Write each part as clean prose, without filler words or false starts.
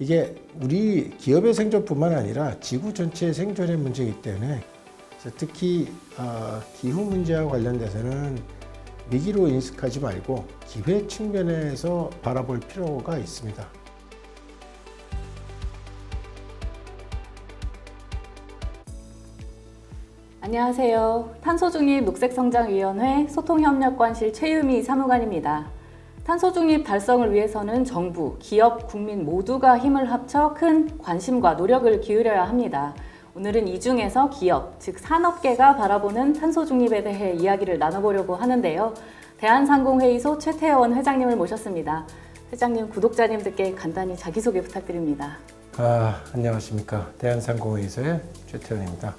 이게 우리 기업의 생존뿐만 아니라 지구 전체의 생존의 문제이기 때문에 특히 기후 문제와 관련돼서는 위기로 인식하지 말고 기회 측면에서 바라볼 필요가 있습니다. 안녕하세요. 탄소중립 녹색성장위원회 소통협력관실 최유미 사무관입니다. 탄소중립 달성을 위해서는 정부, 기업, 국민 모두가 힘을 합쳐 큰 관심과 노력을 기울여야 합니다. 오늘은 이 중에서 기업, 즉 산업계가 바라보는 탄소중립에 대해 이야기를 나눠보려고 하는데요. 대한상공회의소 최태원 회장님을 모셨습니다. 회장님, 구독자님들께 간단히 자기소개 부탁드립니다. 안녕하십니까. 대한상공회의소의 최태원입니다.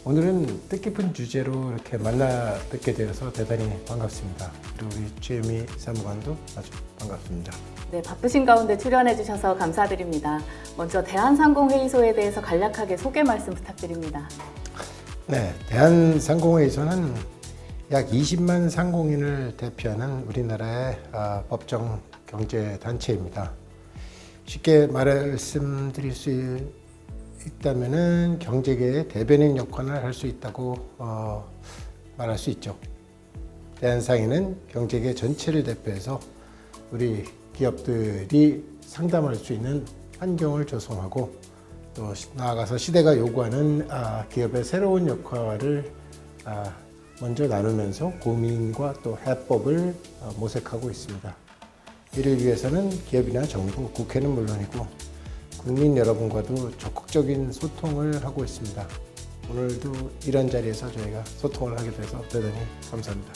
오늘은 뜻깊은 주제로 이렇게 만나 뵙게 되어서 대단히 반갑습니다. 그리고 우리 최유미 사무관도 아주 반갑습니다. 네, 바쁘신 가운데 출연해 주셔서 감사드립니다. 먼저 대한상공회의소에 대해서 간략하게 소개 말씀 부탁드립니다. 네, 대한상공회의소는 약 20만 상공인을 대표하는 우리나라의 법정 경제단체입니다. 쉽게 말씀드릴 수 있다면은 경제계의 대변인 역할을 할 수 있다고 말할 수 있죠. 대한상인은 경제계 전체를 대표해서 우리 기업들이 상담할 수 있는 환경을 조성하고 또 나아가서 시대가 요구하는 기업의 새로운 역할을 먼저 나누면서 고민과 또 해법을 모색하고 있습니다. 이를 위해서는 기업이나 정부, 국회는 물론이고 국민 여러분과도 적극적인 소통을 하고 있습니다. 오늘도 이런 자리에서 저희가 소통을 하게 돼서 대단히 감사합니다.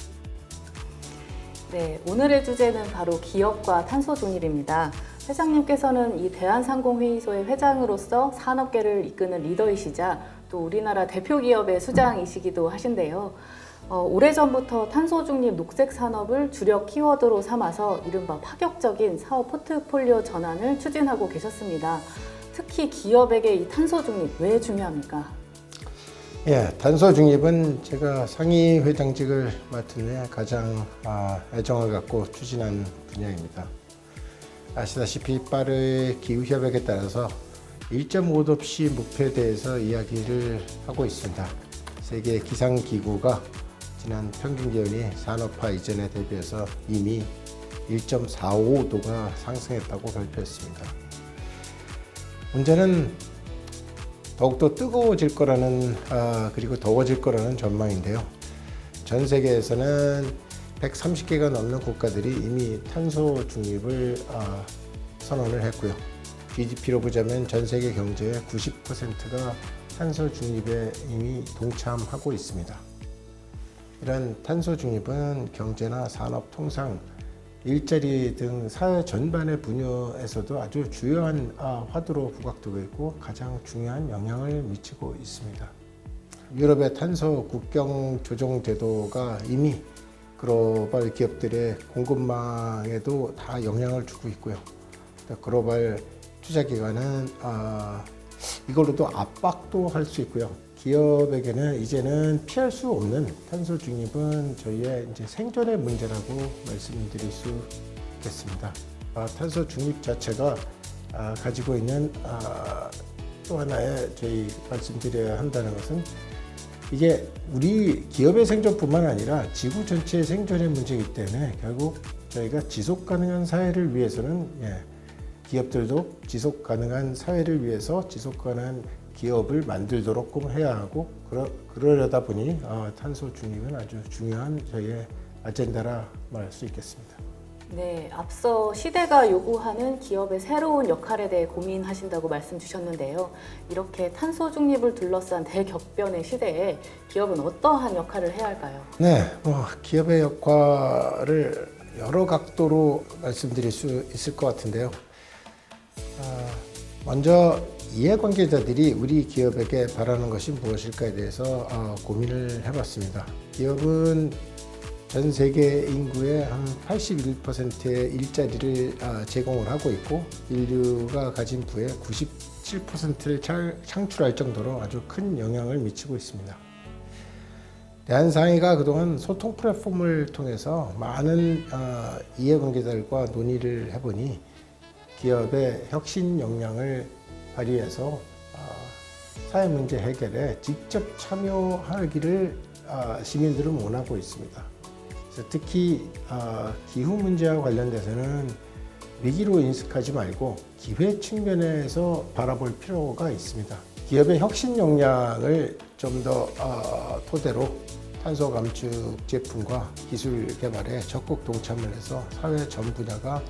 네, 오늘의 주제는 바로 기업과 탄소중립입니다. 회장님께서는 이 대한상공회의소의 회장으로서 산업계를 이끄는 리더이시자 또 우리나라 대표 기업의 수장이시기도 하신데요. 오래전부터 탄소중립 녹색산업을 주력 키워드로 삼아서 이른바 파격적인 사업 포트폴리오 전환을 추진하고 계셨습니다. 특히 기업에게 이 탄소중립 왜 중요합니까? 예, 탄소중립은 제가 상위 회장직을 맡은 후에 가장 애정을 갖고 추진한 분야입니다. 아시다시피 빠른 기후협약에 따라서 1.5도씨 목표에 대해서 이야기를 하고 있습니다. 세계 기상기구가 지난 평균 기온이 산업화 이전에 대비해서 이미 1.45도가 상승했다고 발표했습니다. 문제는 더욱더 뜨거워질 거라는 그리고 더워질 거라는 전망인데요. 전 세계에서는 130개가 넘는 국가들이 이미 탄소 중립을 선언을 했고요. GDP로 보자면 전 세계 경제의 90%가 탄소 중립에 이미 동참하고 있습니다. 이런 탄소 중립은 경제나 산업, 통상, 일자리 등 사회 전반의 분야에서도 아주 주요한 화두로 부각되고 있고 가장 중요한 영향을 미치고 있습니다. 유럽의 탄소 국경 조정 제도가 이미 글로벌 기업들의 공급망에도 다 영향을 주고 있고요. 글로벌 투자기관은 이걸로도 압박도 할 수 있고요. 기업에게는 이제는 피할 수 없는 탄소 중립은 저희의 이제 생존의 문제라고 말씀드릴 수 있겠습니다. 탄소 중립 자체가 가지고 있는 또 하나의 저희 말씀드려야 한다는 것은 이게 우리 기업의 생존뿐만 아니라 지구 전체의 생존의 문제이기 때문에 결국 저희가 지속 가능한 사회를 위해서는 기업들도 지속 가능한 사회를 위해서 지속 가능한 기업을 만들도록 꼭 해야 하고 그러려다 보니 탄소 중립은 아주 중요한 저희의 아젠다라 말할 수 있겠습니다. 네, 앞서 시대가 요구하는 기업의 새로운 역할에 대해 고민하신다고 말씀 주셨는데요. 이렇게 탄소 중립을 둘러싼 대격변의 시대에 기업은 어떠한 역할을 해야 할까요? 네, 기업의 역할을 여러 각도로 말씀드릴 수 있을 것 같은데요. 먼저 이해관계자들이 우리 기업에게 바라는 것이 무엇일까에 대해서 고민을 해봤습니다. 기업은 전 세계 인구의 한 81%의 일자리를 제공을 하고 있고 인류가 가진 부의 97%를 창출할 정도로 아주 큰 영향을 미치고 있습니다. 대한상의가 그동안 소통 플랫폼을 통해서 많은 이해관계자들과 논의를 해보니 기업의 혁신 역량을 발휘해서 사회 문제 해결에 직접 참여하기를 시민들은 원하고 있습니다. 그래서 특히 기후 문제와 관련돼서는 위기로 인식하지 말고 기회 측면에서 바라볼 필요가 있습니다. 기업의 혁신 역량을 좀 더 토대로 탄소 감축 제품과 기술 개발에 적극 동참을 해서 사회 전 분야가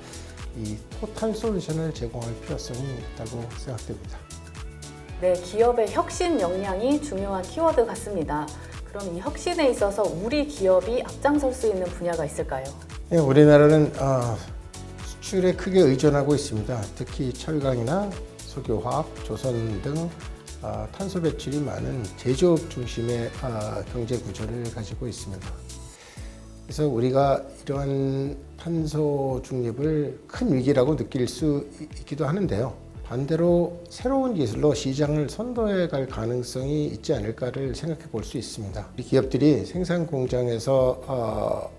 이 토탈 솔루션을 제공할 필요성이 있다고 생각됩니다. 네, 기업의 혁신 역량이 중요한 키워드 같습니다. 그럼 이 혁신에 있어서 우리 기업이 앞장설 수 있는 분야가 있을까요? 네, 우리나라는 수출에 크게 의존하고 있습니다. 특히 철강이나 석유화학, 조선 등 탄소 배출이 많은 제조업 중심의 경제 구조를 가지고 있습니다. 그래서 우리가 이러한 탄소 중립을 큰 위기라고 느낄 수 있기도 하는데요. 반대로 새로운 기술로 시장을 선도해 갈 가능성이 있지 않을까를 생각해 볼 수 있습니다. 우리 기업들이 생산 공장에서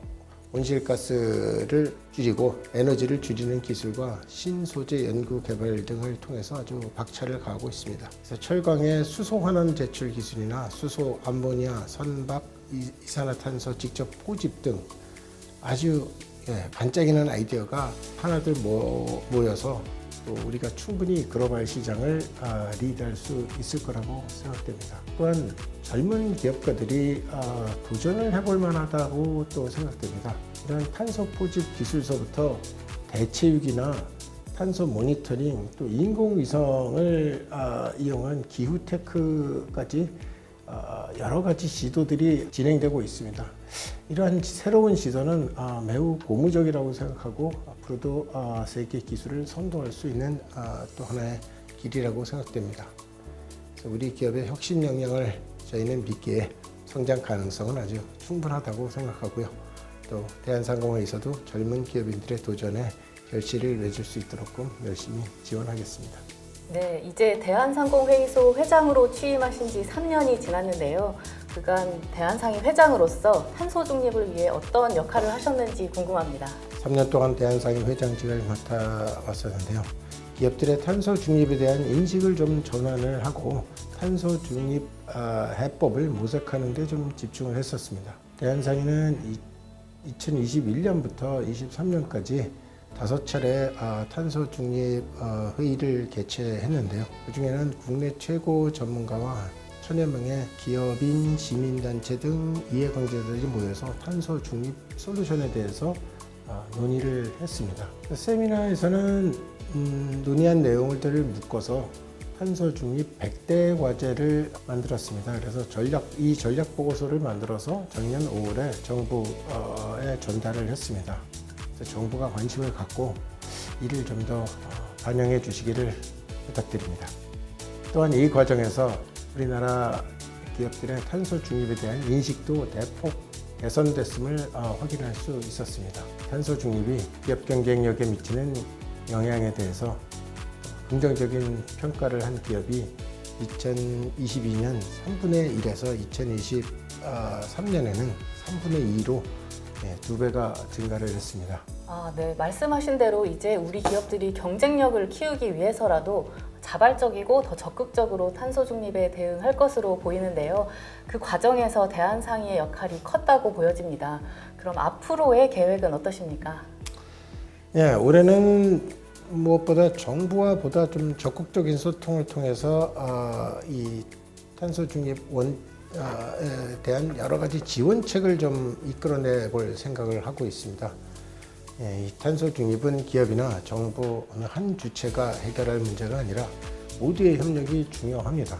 온실가스를 줄이고 에너지를 줄이는 기술과 신소재 연구 개발 등을 통해서 아주 박차를 가하고 있습니다. 그래서 철강의 수소 환원 제출 기술이나 수소 암모니아, 선박, 이산화탄소 직접 포집 등 아주 반짝이는 아이디어가 하나둘 모여서 또 우리가 충분히 글로벌 시장을 리드할 수 있을 거라고 생각됩니다. 또한 젊은 기업가들이 도전을 해볼 만하다고 또 생각됩니다. 이런 탄소 포집 기술서부터 대체육이나 탄소 모니터링, 또 인공위성을 이용한 기후테크까지 여러 가지 시도들이 진행되고 있습니다. 이러한 새로운 시도는 매우 고무적이라고 생각하고 앞으로도 세계 기술을 선도할 수 있는 또 하나의 길이라고 생각됩니다. 그래서 우리 기업의 혁신 역량을 저희는 믿기에 성장 가능성은 아주 충분하다고 생각하고요. 또 대한상공회에서도 젊은 기업인들의 도전에 결실을 맺을 수 있도록 열심히 지원하겠습니다. 네, 이제 대한상공회의소 회장으로 취임하신 지 3년이 지났는데요. 그간 대한상인 회장으로서 탄소 중립을 위해 어떤 역할을 하셨는지 궁금합니다. 3년 동안 대한상인 회장직을 맡아왔었는데요. 기업들의 탄소 중립에 대한 인식을 좀 전환을 하고 탄소 중립 해법을 모색하는 데 좀 집중을 했었습니다. 대한상인은 2021년부터 23년까지 5차례 탄소 중립 회의를 개최했는데요. 그중에는 국내 최고 전문가와 1000여 명의 기업인, 시민단체 등 이해관계자들이 모여서 탄소 중립 솔루션에 대해서 논의를 했습니다. 세미나에서는 논의한 내용들을 묶어서 탄소 중립 100대 과제를 만들었습니다. 그래서 이 전략 보고서를 만들어서 작년 5월에 정부에 전달을 했습니다. 그래서 정부가 관심을 갖고 이를 좀 더 반영해 주시기를 부탁드립니다. 또한 이 과정에서 우리나라 기업들의 탄소 중립에 대한 인식도 대폭 개선됐음을 확인할 수 있었습니다. 탄소 중립이 기업 경쟁력에 미치는 영향에 대해서 긍정적인 평가를 한 기업이 2022년 3분의 1에서 2023년에는 3분의 2로 2배가 증가를 했습니다. 네. 말씀하신 대로 이제 우리 기업들이 경쟁력을 키우기 위해서라도 자발적이고 더 적극적으로 탄소 중립에 대응할 것으로 보이는데요. 그 과정에서 대한상의의 역할이 컸다고 보여집니다. 그럼 앞으로의 계획은 어떠십니까? 올해는 무엇보다 정부와 보다 좀 적극적인 소통을 통해서 이 탄소 중립 대한 여러 가지 지원책을 좀 이끌어내 볼 생각을 하고 있습니다. 이 탄소 중립은 기업이나 정부 어느 한 주체가 해결할 문제가 아니라 모두의 협력이 중요합니다.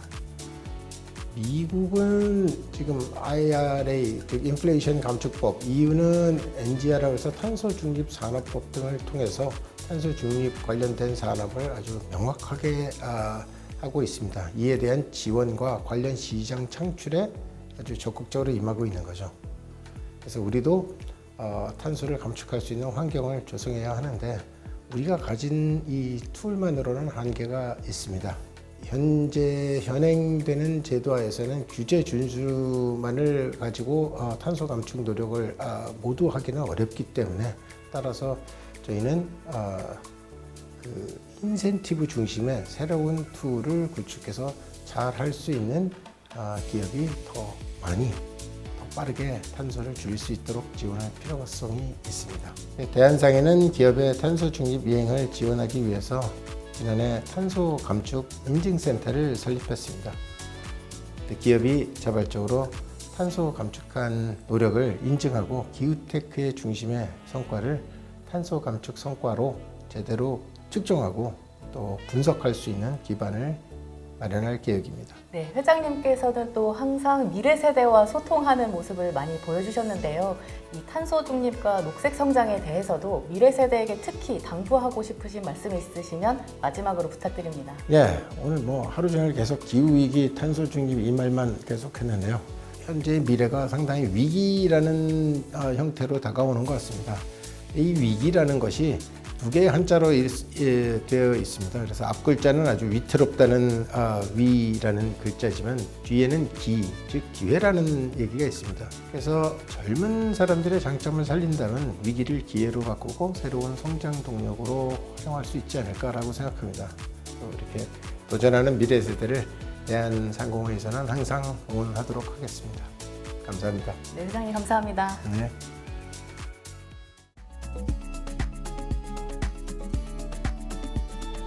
미국은 지금 IRA, 즉 인플레이션 감축법, EU는 NGR이라고 해서 탄소 중립 산업법 등을 통해서 탄소 중립 관련된 산업을 아주 명확하게 하고 있습니다. 이에 대한 지원과 관련 시장 창출에 아주 적극적으로 임하고 있는 거죠. 그래서 우리도 탄소를 감축할 수 있는 환경을 조성해야 하는데 우리가 가진 이 툴만으로는 한계가 있습니다. 현재 현행되는 제도하에서는 규제 준수만을 가지고 탄소 감축 노력을 모두 하기는 어렵기 때문에 따라서 저희는 인센티브 중심의 새로운 툴을 구축해서 잘 할 수 있는 기업이 더 많이 더 빠르게 탄소를 줄일 수 있도록 지원할 필요성이 있습니다. 대한상해는 기업의 탄소 중립 이행을 지원하기 위해서 지난해 탄소 감축 인증센터를 설립했습니다. 기업이 자발적으로 탄소 감축한 노력을 인증하고 기후테크의 중심의 성과를 탄소 감축 성과로 제대로 측정하고 또 분석할 수 있는 기반을 마련할 계획입니다. 네, 회장님께서는 또 항상 미래 세대와 소통하는 모습을 많이 보여주셨는데요. 이 탄소 중립과 녹색 성장에 대해서도 미래 세대에게 특히 당부하고 싶으신 말씀이 있으시면 마지막으로 부탁드립니다. 예, 오늘 하루 종일 계속 기후 위기, 탄소 중립 이 말만 계속했는데요. 현재의 미래가 상당히 위기라는 형태로 다가오는 것 같습니다. 이 위기라는 것이 두 개의 한자로 되어 있습니다. 그래서 앞 글자는 아주 위태롭다는 위라는 글자지만 뒤에는 즉 기회라는 얘기가 있습니다. 그래서 젊은 사람들의 장점을 살린다면 위기를 기회로 바꾸고 새로운 성장 동력으로 활용할 수 있지 않을까라고 생각합니다. 이렇게 도전하는 미래 세대를 대한상공회에서는 항상 응원하도록 하겠습니다. 감사합니다. 네, 회장님 감사합니다. 네.